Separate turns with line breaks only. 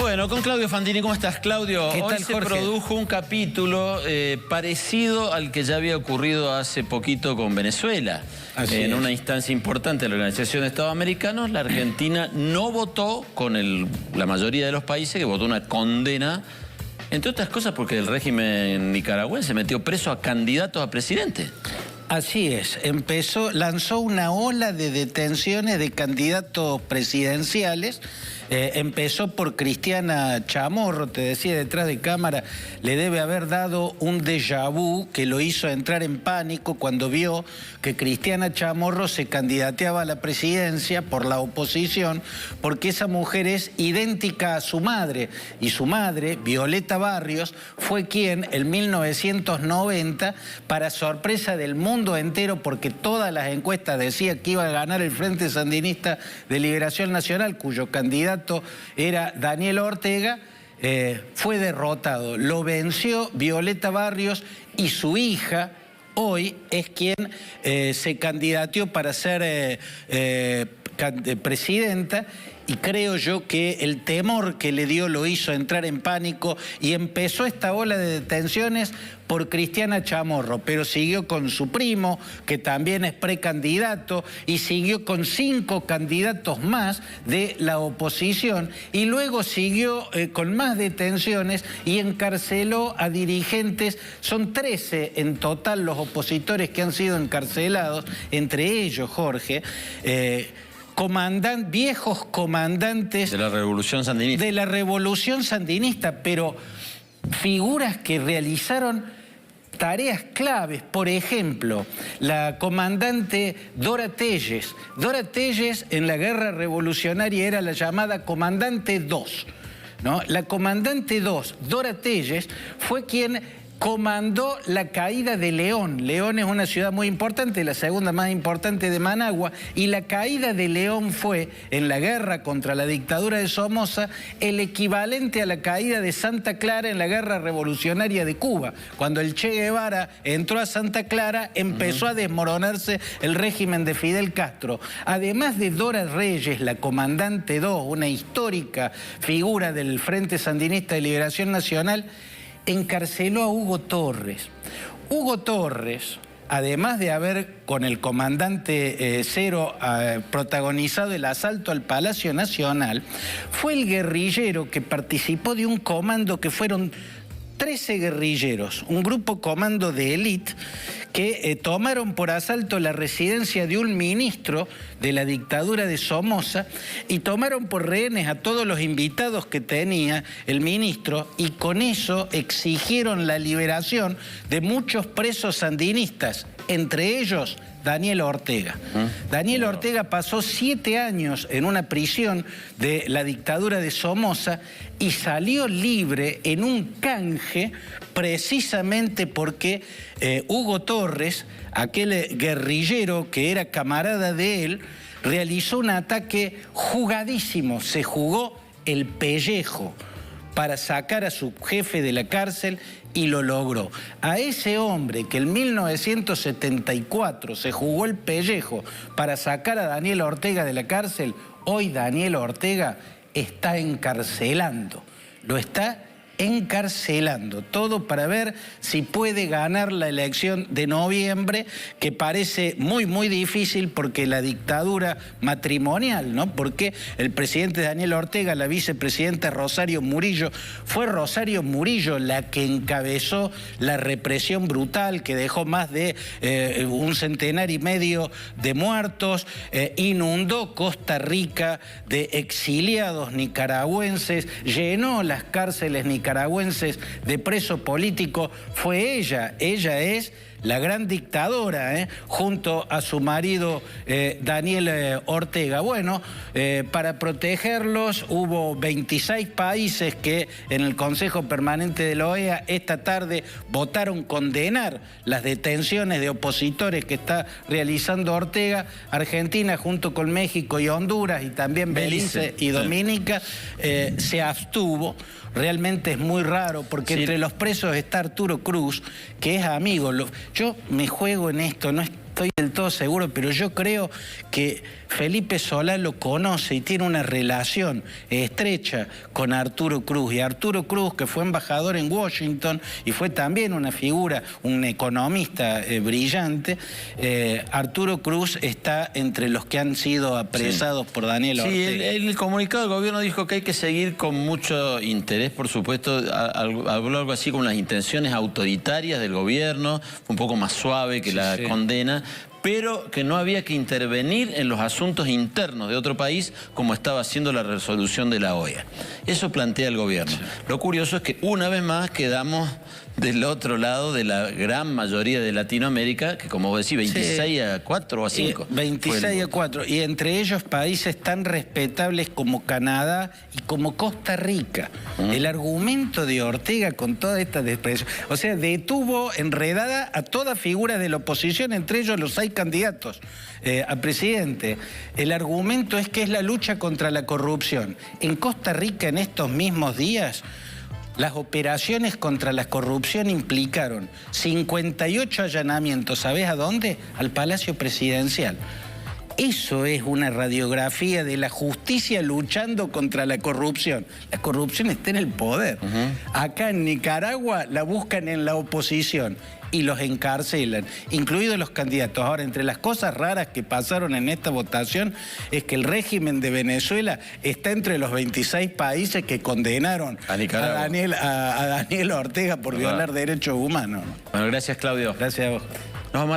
Bueno, con Claudio Fantini. ¿Cómo estás, Claudio?
¿Qué tal,
Hoy se
Jorge?
produjo un capítulo parecido al que ya había ocurrido hace poquito con Venezuela. En una instancia importante de la Organización de Estados Americanos, la Argentina no votó con la mayoría de los países, que votó una condena, entre otras cosas porque el régimen nicaragüense metió preso a candidatos a presidente.
Así es, lanzó una ola de detenciones de candidatos presidenciales. Empezó por Cristiana Chamorro, te decía detrás de cámara, le debe haber dado un déjà vu que lo hizo entrar en pánico cuando vio que Cristiana Chamorro se candidateaba a la presidencia por la oposición, porque esa mujer es idéntica a su madre, y su madre, Violeta Barrios, fue quien en 1990, para sorpresa del mundo entero, porque todas las encuestas decían que iba a ganar el Frente Sandinista de Liberación Nacional, cuyo candidato era Daniel Ortega, fue derrotado. Lo venció Violeta Barrios y su hija hoy es quien se candidateó para ser presidenta. Y creo yo que el temor que le dio lo hizo entrar en pánico y empezó esta ola de detenciones por Cristiana Chamorro, pero siguió con su primo, que también es precandidato, y siguió con 5 candidatos más de la oposición, y luego siguió con más detenciones y encarceló a dirigentes. Son 13 en total los opositores que han sido encarcelados, entre ellos, Jorge, viejos comandantes
de la Revolución Sandinista.
De la Revolución Sandinista, pero figuras que realizaron tareas claves. Por ejemplo, la comandante Dora Telles. Dora Telles en la guerra revolucionaria era la llamada comandante 2, ¿no? La comandante 2, Dora Telles, fue quien comandó la caída de León. León es una ciudad muy importante, la segunda más importante de Managua, y la caída de León fue, en la guerra contra la dictadura de Somoza, el equivalente a la caída de Santa Clara en la guerra revolucionaria de Cuba. Cuando el Che Guevara entró a Santa Clara, empezó a desmoronarse el régimen de Fidel Castro. Además de Dora Reyes, la comandante 2, una histórica figura del Frente Sandinista de Liberación Nacional, encarceló a Hugo Torres. Hugo Torres, además de haber con el comandante Cero protagonizado el asalto al Palacio Nacional, fue el guerrillero que participó de un comando que fueron 13 guerrilleros, un grupo comando de élite que tomaron por asalto la residencia de un ministro de la dictadura de Somoza y tomaron por rehenes a todos los invitados que tenía el ministro, y con eso exigieron la liberación de muchos presos sandinistas, entre ellos Daniel Ortega. Daniel Ortega pasó 7 años en una prisión de la dictadura de Somoza y salió libre en un canje precisamente porque Hugo Torres, aquel guerrillero que era camarada de él, realizó un ataque jugadísimo. Se jugó el pellejo para sacar a su jefe de la cárcel y lo logró. A ese hombre que en 1974 se jugó el pellejo para sacar a Daniel Ortega de la cárcel, hoy Daniel Ortega está encarcelando. Lo está encarcelando, todo para ver si puede ganar la elección de noviembre, que parece muy, muy difícil porque la dictadura matrimonial, ¿no? Porque el presidente Daniel Ortega, la vicepresidenta Rosario Murillo, fue Rosario Murillo la que encabezó la represión brutal que dejó más de 1,5 centenar de muertos, inundó Costa Rica de exiliados nicaragüenses, llenó las cárceles nicaragüenses de preso político. Fue ella es la gran dictadora, junto a su marido Daniel Ortega. Bueno, para protegerlos hubo 26 países que en el Consejo Permanente de la OEA esta tarde votaron condenar las detenciones de opositores que está realizando Ortega. Argentina, junto con México y Honduras, y también Belice y Dominica, se abstuvo. Realmente es muy raro porque entre los presos está Arturo Cruz, que es amigo. Yo me juego en esto, no es estoy del todo seguro, pero yo creo que Felipe Solá lo conoce y tiene una relación estrecha con Arturo Cruz. Y Arturo Cruz, que fue embajador en Washington y fue también una figura, un economista brillante, Arturo Cruz está entre los que han sido apresados por Daniel Ortega.
Sí, el comunicado del gobierno dijo que hay que seguir con mucho interés, por supuesto, habló algo así como las intenciones autoritarias del gobierno, un poco más suave que la condena, pero que no había que intervenir en los asuntos internos de otro país como estaba haciendo la resolución de la OEA. Eso plantea el gobierno. Lo curioso es que una vez más quedamos del otro lado de la gran mayoría de Latinoamérica, que como vos decís, 26 a 4 o a 5.
26 a 4, y entre ellos países tan respetables como Canadá y como Costa Rica. El argumento de Ortega con toda esta despreciación, o sea, detuvo enredada a toda figura de la oposición, entre ellos los 6 candidatos a presidente. El argumento es que es la lucha contra la corrupción. En Costa Rica, en estos mismos días, las operaciones contra la corrupción implicaron 58 allanamientos. ¿Sabés a dónde? Al Palacio Presidencial. Eso es una radiografía de la justicia luchando contra la corrupción. La corrupción está en el poder. Acá en Nicaragua la buscan en la oposición y los encarcelan, incluidos los candidatos. Ahora, entre las cosas raras que pasaron en esta votación es que el régimen de Venezuela está entre los 26 países que condenaron a Daniel Ortega por violar derechos humanos.
Bueno, gracias, Claudio.
Gracias a vos.
Nos vamos a